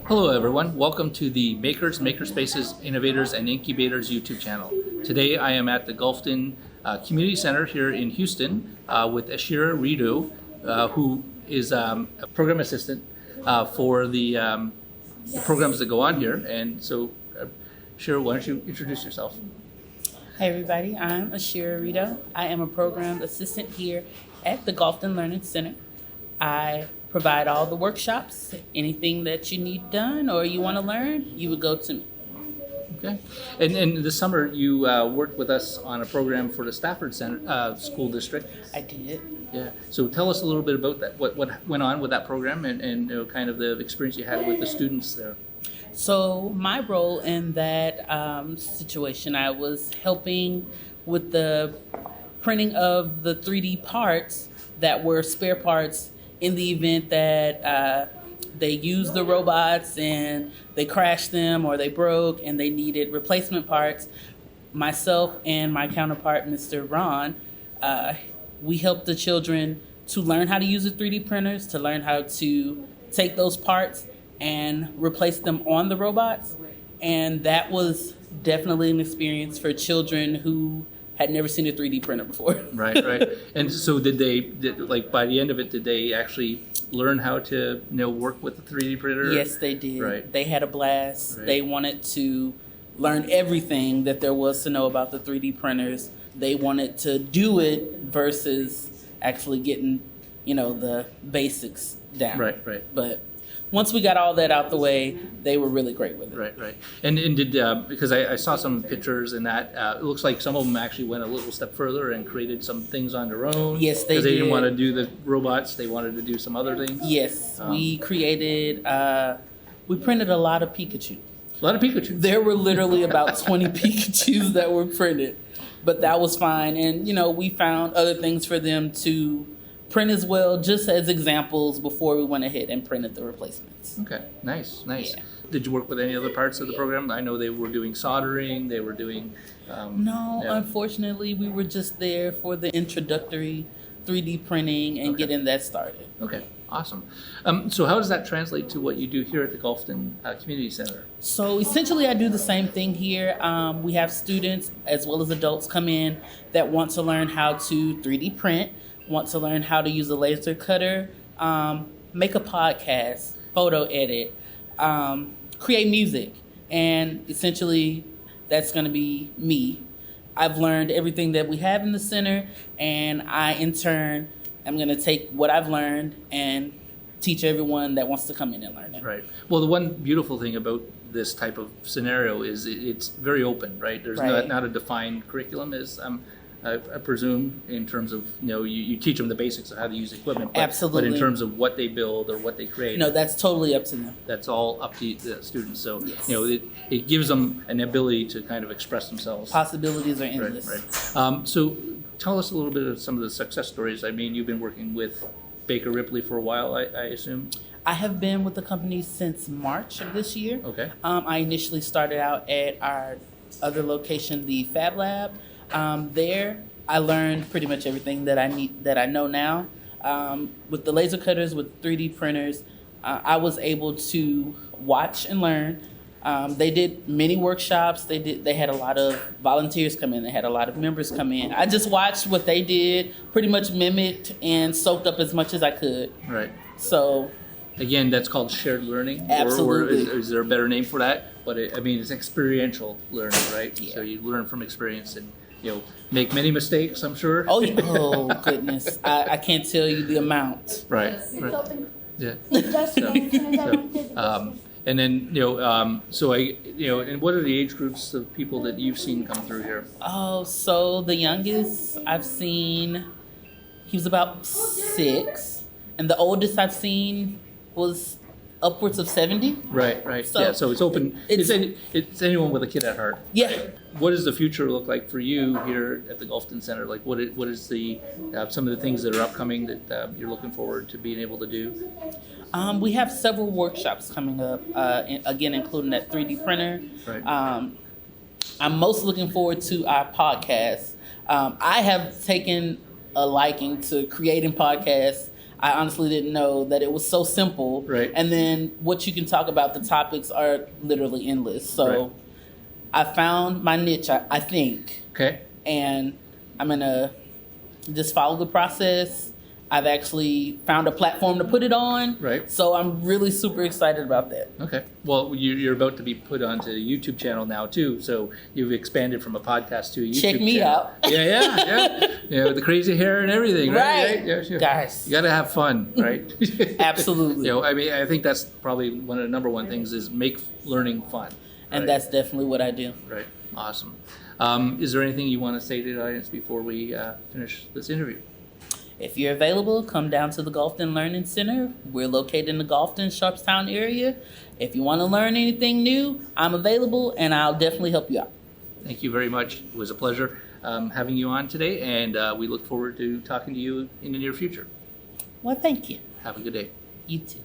Hello everyone, welcome to the Makers, Makerspaces, Innovators, and Incubators YouTube channel. Today I am at the Gulfton Community Center here in Houston with Ashera Rideaux, who is a program assistant for the programs that go on here. And so, Ashera, why don't you introduce yourself? Hi everybody, I'm Ashera Rideaux. I am a program assistant here at the Gulfton Learning Center. I provide all the workshops. Anything that you need done or you want to learn, you would go to me. Okay. And this summer you worked with us on a program for the Stafford Center School District. I did. Yeah. So tell us a little bit about that. What went on with that program and kind of the experience you had with the students there. So my role in that situation, I was helping with the printing of the 3D parts that were spare parts in the event that they used the robots and they crashed them or they broke and they needed replacement parts. Myself and my counterpart, Mr. Ron, we helped the children to learn how to use the 3D printers, to learn how to take those parts and replace them on the robots. And that was definitely an experience for children who had never seen a 3D printer before. Right. And so did by the end of it, did they actually learn how to work with the 3D printer? Yes, they did. Right. They had a blast. Right. They wanted to learn everything that there was to know about the 3D printers. They wanted to do it versus actually getting, the basics down. Right. But once we got all that out the way, they were really great with it. Right. And did because I saw some pictures and that it looks like some of them actually went a little step further and created some things on their own. Yes, they did. Because they didn't want to do the robots; they wanted to do some other things. Yes, we created. We printed a lot of Pikachu. A lot of Pikachu. There were literally about 20 Pikachus that were printed, but that was fine. And we found other things for them to print as well, just as examples before we went ahead and printed the replacements. Okay, nice. Yeah. Did you work with any other parts of the program? I know they were doing soldering, they were doing... No, yeah. Unfortunately, we were just there for the introductory 3D printing and getting that started. Okay, awesome. So how does that translate to what you do here at the Gulfton Community Center? So essentially, I do the same thing here. We have students as well as adults come in that want to learn how to 3D print, want to learn how to use a laser cutter, make a podcast, photo edit, create music. And essentially, that's going to be me. I've learned everything that we have in the center, and I, in turn, am going to take what I've learned and teach everyone that wants to come in and learn it. Right. Well, the one beautiful thing about this type of scenario is it's very open, right? There's not a defined curriculum, as I presume, in terms of, you teach them the basics of how to use equipment. But, Absolutely. But in terms of what they build or what they create. No, that's totally up to them. That's all up to the students. So, Yes. it gives them an ability to kind of express themselves. Possibilities are endless. Right. So tell us a little bit of some of the success stories. I mean, you've been working with Baker Ripley for a while, I assume? I have been with the company since March of this year. Okay. I initially started out at our other location, the Fab Lab. There, I learned pretty much everything that I know now. With the laser cutters, with 3D printers, I was able to watch and learn. They did many workshops. They had a lot of volunteers come in. They had a lot of members come in. I just watched what they did, pretty much mimicked and soaked up as much as I could. Right. So, again, that's called shared learning. Absolutely. Or is there a better name for that? But it's experiential learning, right? Yeah. So you learn from experience and make many mistakes, I'm sure. oh goodness, I can't tell you the amount. Right. It's open. Yeah. Just And then and what are the age groups of people that you've seen come through here? Oh, so the youngest I've seen, he was about 6, and the oldest I've seen was upwards of 70. Right. So So it's open. It's anyone with a kid at heart. Yeah. What does the future look like for you here at the Gulfton Center? Like, what is the some of the things that are upcoming that you're looking forward to being able to do? We have several workshops coming up, again, including that 3D printer. Right. I'm most looking forward to our podcast. I have taken a liking to creating podcasts. I honestly didn't know that it was so simple. Right. And then what you can talk about, the topics are literally endless. So Right. I found my niche, I think, Okay. and I'm going to just follow the process. I've actually found a platform to put it on. Right. So I'm really super excited about that. Okay. Well, you're about to be put onto a YouTube channel now too, so you've expanded from a podcast to a YouTube Check me channel. out. Yeah. With the crazy hair and everything, right? Right. Yeah, sure. Guys. You got to have fun, right? Absolutely. I mean, I think that's probably one of the number one things is make learning fun. And right? that's definitely what I do. Right. Awesome. Is there anything you want to say to the audience before we finish this interview? If you're available, come down to the Gulfton Learning Center. We're located in the Gulfton, Sharpstown area. If you want to learn anything new, I'm available and I'll definitely help you out. Thank you very much. It was a pleasure having you on today, and we look forward to talking to you in the near future. Well, thank you. Have a good day. You too.